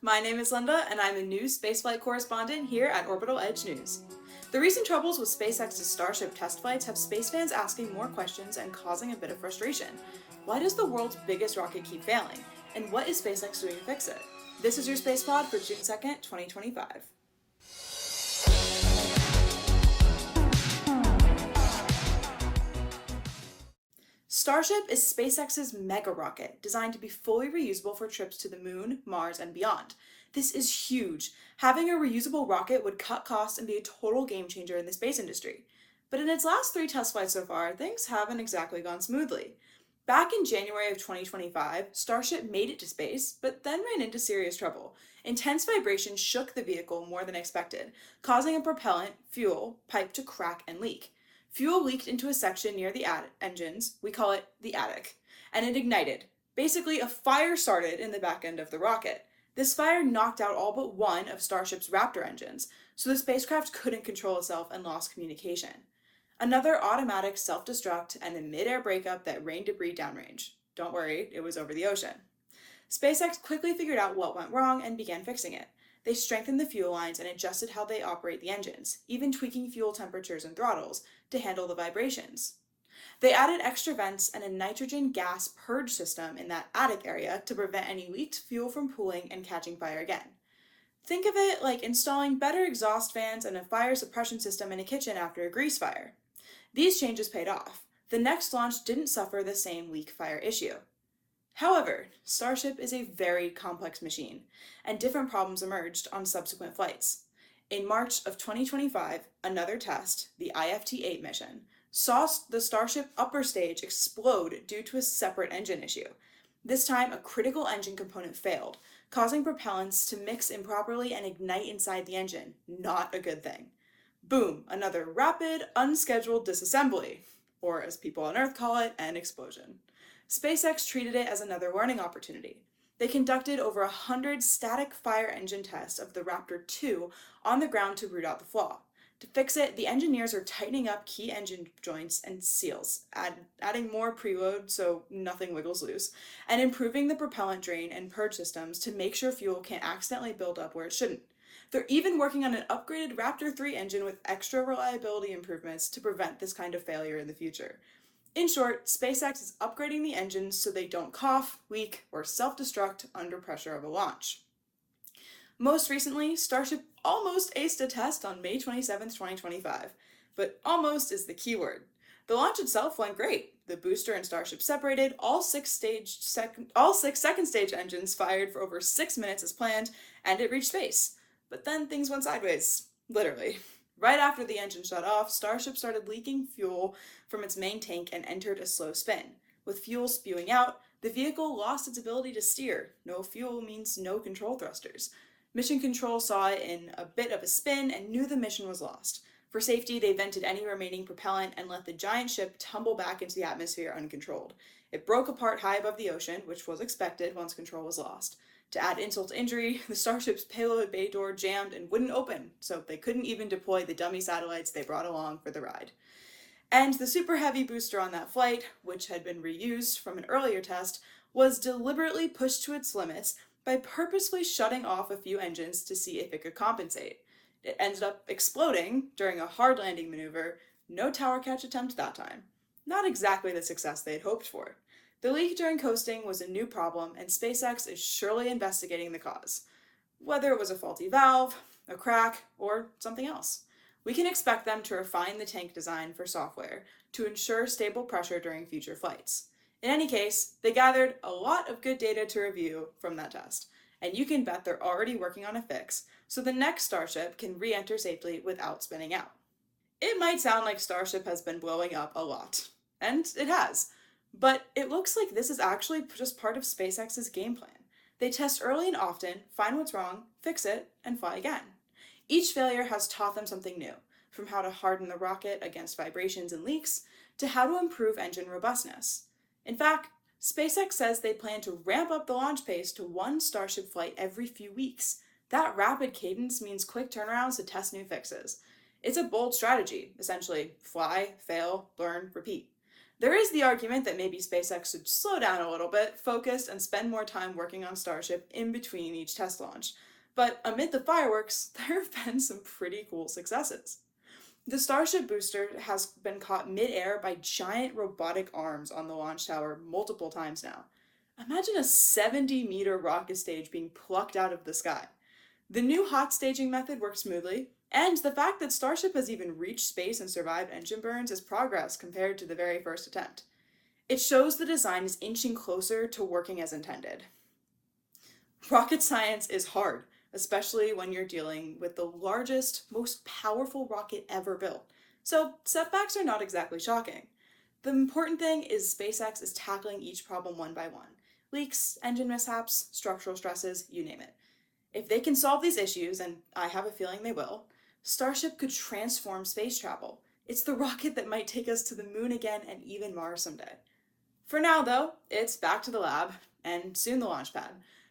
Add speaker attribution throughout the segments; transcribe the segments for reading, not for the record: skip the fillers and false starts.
Speaker 1: my name is Linda, and I'm a new spaceflight correspondent here at Orbital Edge News. The recent troubles with SpaceX's Starship test flights have space fans asking more questions and causing a bit of frustration. Why does the world's biggest rocket keep failing? And what is SpaceX doing to fix it? This is your Space Pod for June 2nd, 2025. Starship is SpaceX's mega rocket, designed to be fully reusable for trips to the moon, Mars, and beyond. This is huge. Having a reusable rocket would cut costs and be a total game changer in the space industry. But in its last three test flights so far, things haven't exactly gone smoothly. Back in January of 2025, Starship made it to space, but then ran into serious trouble. Intense vibration shook the vehicle more than expected, causing a propellant, fuel, pipe to crack and leak. Fuel leaked into a section near the engines, we call it the attic, and it ignited. Basically, a fire started in the back end of the rocket. This fire knocked out all but one of Starship's Raptor engines, so the spacecraft couldn't control itself and lost communication. Another automatic self-destruct and a mid-air breakup that rained debris downrange. Don't worry, it was over the ocean. SpaceX quickly figured out what went wrong and began fixing it. They strengthened the fuel lines and adjusted how they operate the engines, even tweaking fuel temperatures and throttles to handle the vibrations. They added extra vents and a nitrogen gas purge system in that attic area to prevent any leaked fuel from pooling and catching fire again. Think of it like installing better exhaust fans and a fire suppression system in a kitchen after a grease fire. These changes paid off. The next launch didn't suffer the same leak fire issue. However, Starship is a very complex machine, and different problems emerged on subsequent flights. In March of 2025, another test, the IFT-9 mission, saw the Starship upper stage explode due to a separate engine issue. This time, a critical engine component failed, causing propellants to mix improperly and ignite inside the engine. Not a good thing. Boom, another rapid, unscheduled disassembly, or as people on Earth call it, an explosion. SpaceX treated it as another learning opportunity. They conducted over 100 static fire engine tests of the Raptor 2 on the ground to root out the flaw. To fix it, the engineers are tightening up key engine joints and seals, adding more preload so nothing wiggles loose, and improving the propellant drain and purge systems to make sure fuel can't accidentally build up where it shouldn't. They're even working on an upgraded Raptor 3 engine with extra reliability improvements to prevent this kind of failure in the future. In short, SpaceX is upgrading the engines so they don't cough, leak, or self-destruct under pressure of a launch. Most recently, Starship almost aced a test on May 27, 2025. But almost is the key word. The launch itself went great. The booster and Starship separated, all six second stage engines fired for over 6 minutes as planned, and it reached space. But then things went sideways. Literally. Right after the engine shut off, Starship started leaking fuel from its main tank and entered a slow spin. With fuel spewing out, the vehicle lost its ability to steer. No fuel means no control thrusters. Mission Control saw it in a bit of a spin and knew the mission was lost. For safety, they vented any remaining propellant and let the giant ship tumble back into the atmosphere uncontrolled. It broke apart high above the ocean, which was expected once control was lost. To add insult to injury, the Starship's payload bay door jammed and wouldn't open, so they couldn't even deploy the dummy satellites they brought along for the ride. And the super heavy booster on that flight, which had been reused from an earlier test, was deliberately pushed to its limits by purposefully shutting off a few engines to see if it could compensate. It ended up exploding during a hard landing maneuver. No tower catch attempt that time. Not exactly the success they had hoped for. The leak during coasting was a new problem, and SpaceX is surely investigating the cause. Whether it was a faulty valve, a crack, or something else. We can expect them to refine the tank design for software to ensure stable pressure during future flights. In any case, they gathered a lot of good data to review from that test, and you can bet they're already working on a fix so the next Starship can re-enter safely without spinning out. It might sound like Starship has been blowing up a lot, and it has. But it looks like this is actually just part of SpaceX's game plan. They test early and often, find what's wrong, fix it, and fly again. Each failure has taught them something new, from how to harden the rocket against vibrations and leaks, to how to improve engine robustness. In fact, SpaceX says they plan to ramp up the launch pace to one Starship flight every few weeks. That rapid cadence means quick turnarounds to test new fixes. It's a bold strategy, essentially fly, fail, learn, repeat. There is the argument that maybe SpaceX should slow down a little bit, focus, and spend more time working on Starship in between each test launch. But amid the fireworks, there have been some pretty cool successes. The Starship booster has been caught mid-air by giant robotic arms on the launch tower multiple times now. Imagine a 70-meter rocket stage being plucked out of the sky. The new hot staging method works smoothly, and the fact that Starship has even reached space and survived engine burns is progress compared to the very first attempt. It shows the design is inching closer to working as intended. Rocket science is hard, especially when you're dealing with the largest, most powerful rocket ever built. So setbacks are not exactly shocking. The important thing is SpaceX is tackling each problem one by one. Leaks, engine mishaps, structural stresses, you name it. If they can solve these issues, and I have a feeling they will, Starship could transform space travel. It's the rocket that might take us to the moon again and even Mars someday. For now, though, it's back to the lab, and soon the launch pad,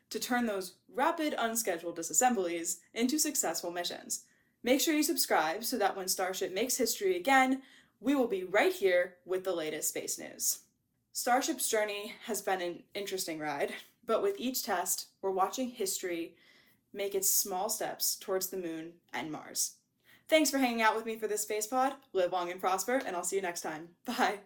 Speaker 1: to turn those rapid, unscheduled disassemblies into successful missions. Make sure you subscribe so that when Starship makes history again, we will be right here with the latest space news. Starship's journey has been an interesting ride, but with each test, we're watching history make its small steps towards the moon and Mars. Thanks for hanging out with me for this space pod. Live long and prosper, and I'll see you next time. Bye.